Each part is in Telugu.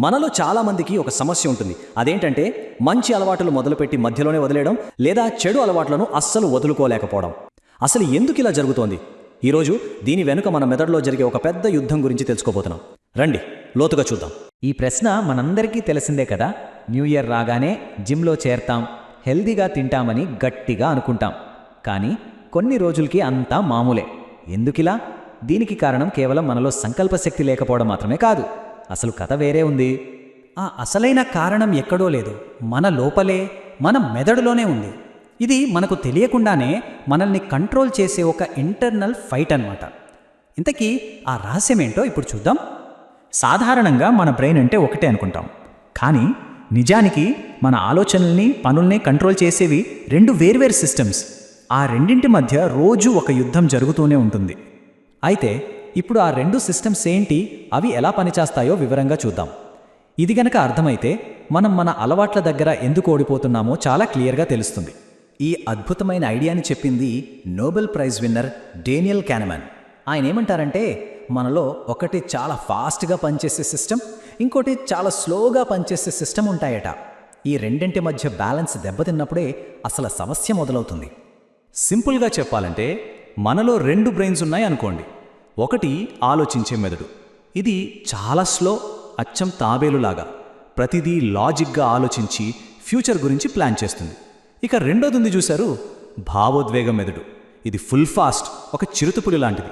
మనలో చాలా మందికి ఒక సమస్య ఉంటుంది. అదేంటంటే మంచి అలవాటులు మొదలుపెట్టి మధ్యలోనే వదిలేయడం, లేదా చెడు అలవాట్లను అస్సలు వదులుకోలేకపోవడం. అసలు ఎందుకు ఇలా జరుగుతోంది? ఈరోజు దీని వెనుక మన మెదడులో జరిగే ఒక పెద్ద యుద్ధం గురించి తెలుసుకోబోతున్నాం. రండి, లోతుగా చూద్దాం. ఈ ప్రశ్న మనందరికీ తెలిసిందే కదా. న్యూ ఇయర్ రాగానే జిమ్లో చేరతాం, హెల్దీగా తింటామని గట్టిగా అనుకుంటాం. కానీ కొన్ని రోజులకి అంతా మామూలే. ఎందుకిలా? దీనికి కారణం కేవలం మనలో సంకల్ప శక్తి లేకపోవడం మాత్రమే కాదు. అసలు కథ వేరే ఉంది. ఆ అసలైన కారణం ఎక్కడో లేదు, మన లోపలే, మన మెదడులోనే ఉంది. ఇది మనకు తెలియకుండానే మనల్ని కంట్రోల్ చేసే ఒక ఇంటర్నల్ ఫైట్ అన్నమాట. ఇంతకీ ఆ రహస్యమేంటో ఇప్పుడు చూద్దాం. సాధారణంగా మన బ్రెయిన్ అంటే ఒకటే అనుకుంటాం, కానీ నిజానికి మన ఆలోచనల్ని, పనుల్ని కంట్రోల్ చేసేవి రెండు వేర్వేరు సిస్టమ్స్. ఆ రెండింటి మధ్య రోజు ఒక యుద్ధం జరుగుతూనే ఉంటుంది. అయితే ఇప్పుడు ఆ రెండు సిస్టమ్స్ ఏంటి, అవి ఎలా పనిచేస్తాయో వివరంగా చూద్దాం. ఇది గనక అర్థమైతే మనం మన అలవాట్ల దగ్గర ఎందుకు ఓడిపోతున్నామో చాలా క్లియర్గా తెలుస్తుంది. ఈ అద్భుతమైన ఐడియాని చెప్పింది నోబెల్ ప్రైజ్ విన్నర్ డేనియల్ కానెమన్. ఆయన ఏమంటారంటే, మనలో ఒకటి చాలా ఫాస్ట్గా పనిచేసే సిస్టమ్, ఇంకోటి చాలా స్లోగా పనిచేసే సిస్టమ్ ఉంటాయట. ఈ రెండింటి మధ్య బ్యాలెన్స్ దెబ్బతిన్నప్పుడే అసలు సమస్య మొదలవుతుంది. సింపుల్గా చెప్పాలంటే మనలో రెండు బ్రెయిన్స్ ఉన్నాయి అనుకోండి. ఒకటి ఆలోచించే మెదడు, ఇది చాలా స్లో, అచ్చం తాబేలులాగా ప్రతిదీ లాజిక్గా ఆలోచించి ఫ్యూచర్ గురించి ప్లాన్ చేస్తుంది. ఇక రెండోది ఉంది చూశారు, భావోద్వేగ మెదడు. ఇది ఫుల్ ఫాస్ట్, ఒక చిరుతపులి లాంటిది.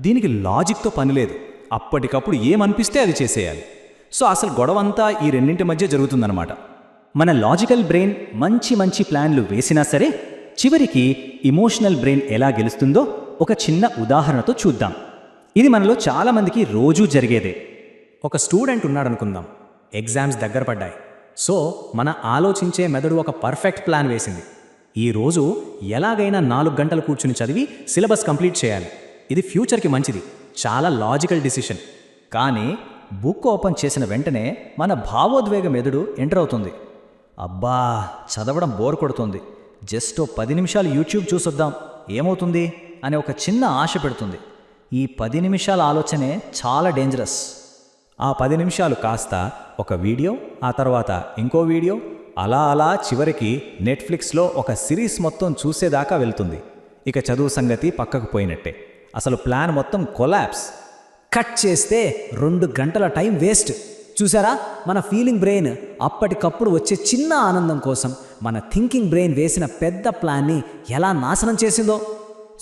దీనికి లాజిక్తో పని లేదు, అప్పటికప్పుడు ఏమనిపిస్తే అది చేసేయాలి. సో అసలు గొడవంతా ఈ రెండింటి మధ్య జరుగుతుందన్నమాట. మన లాజికల్ బ్రెయిన్ మంచి ప్లాన్లు వేసినా సరే, చివరికి ఇమోషనల్ బ్రెయిన్ ఎలా గెలుస్తుందో ఒక చిన్న ఉదాహరణతో చూద్దాం. ఇది మనలో చాలామందికి రోజూ జరిగేదే. ఒక స్టూడెంట్ ఉన్నాడనుకుందాం, ఎగ్జామ్స్ దగ్గర పడ్డాయి. సో మన ఆలోచించే మెదడు ఒక పర్ఫెక్ట్ ప్లాన్ వేసింది. ఈరోజు ఎలాగైనా 4 గంటలు కూర్చుని చదివి సిలబస్ కంప్లీట్ చేయాలి. ఇది ఫ్యూచర్కి మంచిది, చాలా లాజికల్ డిసిషన్. కానీ బుక్ ఓపెన్ చేసిన వెంటనే మన భావోద్వేగ మెదడు ఎంటర్ అవుతుంది. అబ్బా, చదవడం బోర్ కొడుతుంది, జస్ట్ 10 నిమిషాలు యూట్యూబ్ చూసొద్దాం, ఏమవుతుంది అనే ఒక చిన్న ఆశ పెడుతుంది. ఈ 10 నిమిషాల ఆలోచనే చాలా డేంజరస్. ఆ 10 నిమిషాలు కాస్త ఒక వీడియో, ఆ తర్వాత ఇంకో వీడియో, అలా చివరికి నెట్ఫ్లిక్స్లో ఒక సిరీస్ మొత్తం చూసేదాకా వెళ్తుంది. ఇక చదువు సంగతి పక్కకు పోయినట్టే. అసలు ప్లాన్ మొత్తం కొలాప్స్. కట్ చేస్తే 2 గంటల టైం వేస్ట్. చూసారా, మన ఫీలింగ్ బ్రెయిన్ అప్పటికప్పుడు వచ్చే చిన్న ఆనందం కోసం మన థింకింగ్ బ్రెయిన్ వేసిన పెద్ద ప్లాన్ని ఎలా నాశనం చేసిందో.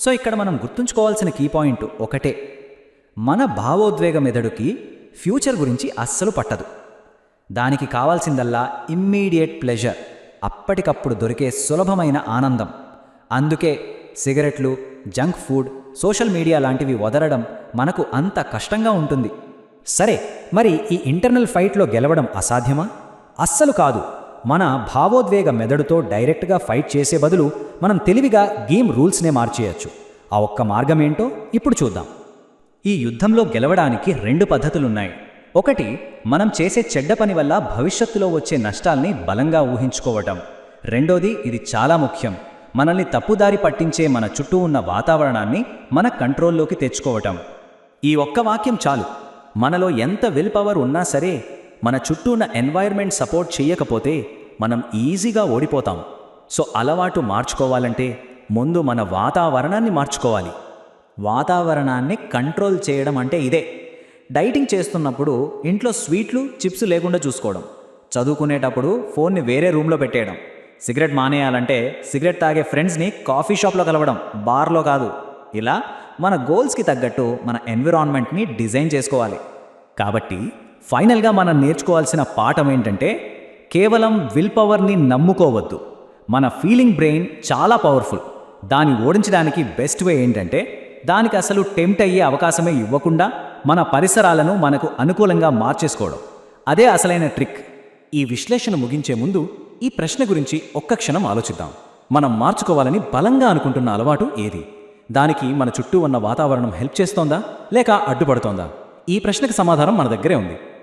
సో ఇక్కడ మనం గుర్తుంచుకోవాల్సిన కీ పాయింట్ ఒకటే, మన భావోద్వేగ మెదడుకి ఫ్యూచర్ గురించి అస్సలు పట్టదు. దానికి కావాల్సిందల్లా ఇమ్మీడియట్ ప్లెజర్, అప్పటికప్పుడు దొరికే సులభమైన ఆనందం. అందుకే సిగరెట్లు, జంక్ ఫుడ్, సోషల్ మీడియా లాంటివి వదలడం మనకు అంత కష్టంగా ఉంటుంది. సరే, మరి ఈ ఇంటర్నల్ ఫైట్లో గెలవడం అసాధ్యమా? అస్సలు కాదు. మన భావోద్వేగ మెదడుతో డైరెక్ట్గా ఫైట్ చేసే బదులు మనం తెలివిగా గేమ్ రూల్స్నే మార్చేయచ్చు. ఆ ఒక్క మార్గం ఏంటో ఇప్పుడు చూద్దాం. ఈ యుద్ధంలో గెలవడానికి 2 పద్ధతులున్నాయి. ఒకటి, మనం చేసే చెడ్డ పని వల్ల భవిష్యత్తులో వచ్చే నష్టాల్ని బలంగా ఊహించుకోవటం. రెండోది, ఇది చాలా ముఖ్యం, మనల్ని తప్పుదారి పట్టించే మన చుట్టూ ఉన్న వాతావరణాన్ని మన కంట్రోల్లోకి తెచ్చుకోవటం. ఈ ఒక్క వాక్యం చాలు. మనలో ఎంత విల్ పవర్ ఉన్నా సరే, మన చుట్టూ ఉన్న ఎన్వైర్న్మెంట్ సపోర్ట్ చేయకపోతే మనం ఈజీగా ఓడిపోతాం. సో అలవాటు మార్చుకోవాలంటే ముందు మన వాతావరణాన్ని మార్చుకోవాలి. వాతావరణాన్ని కంట్రోల్ చేయడం అంటే ఇదే. డైటింగ్ చేస్తున్నప్పుడు ఇంట్లో స్వీట్లు, చిప్స్ లేకుండా చూసుకోవడం. చదువుకునేటప్పుడు ఫోన్ని వేరే రూమ్లో పెట్టేయడం. సిగరెట్ మానేయాలంటే సిగరెట్ తాగే ఫ్రెండ్స్ని కాఫీ షాప్లో కలవడం, బార్లో కాదు. ఇలా మన గోల్స్కి తగ్గట్టు మన ఎన్విరాన్మెంట్ని డిజైన్ చేసుకోవాలి. కాబట్టి ఫైనల్గా మనం నేర్చుకోవాల్సిన పాఠం ఏంటంటే, కేవలం విల్ పవర్ని నమ్ముకోవద్దు. మన ఫీలింగ్ బ్రెయిన్ చాలా పవర్ఫుల్. దాన్ని ఓడించడానికి బెస్ట్ వే ఏంటంటే, దానికి అసలు టెంప్ట్ అయ్యే అవకాశమే ఇవ్వకుండా మన పరిసరాలను మనకు అనుకూలంగా మార్చేసుకోవడం. అదే అసలైన ట్రిక్. ఈ విశ్లేషణ ముగించే ముందు ఈ ప్రశ్న గురించి ఒక్క క్షణం ఆలోచిద్దాం. మనం మార్చుకోవాలని బలంగా అనుకుంటున్న అలవాటు ఏది? దానికి మన చుట్టూ ఉన్న వాతావరణం హెల్ప్ చేస్తోందా, లేక అడ్డుపడుతోందా? ఈ ప్రశ్నకు సమాధానం మన దగ్గరే ఉంది.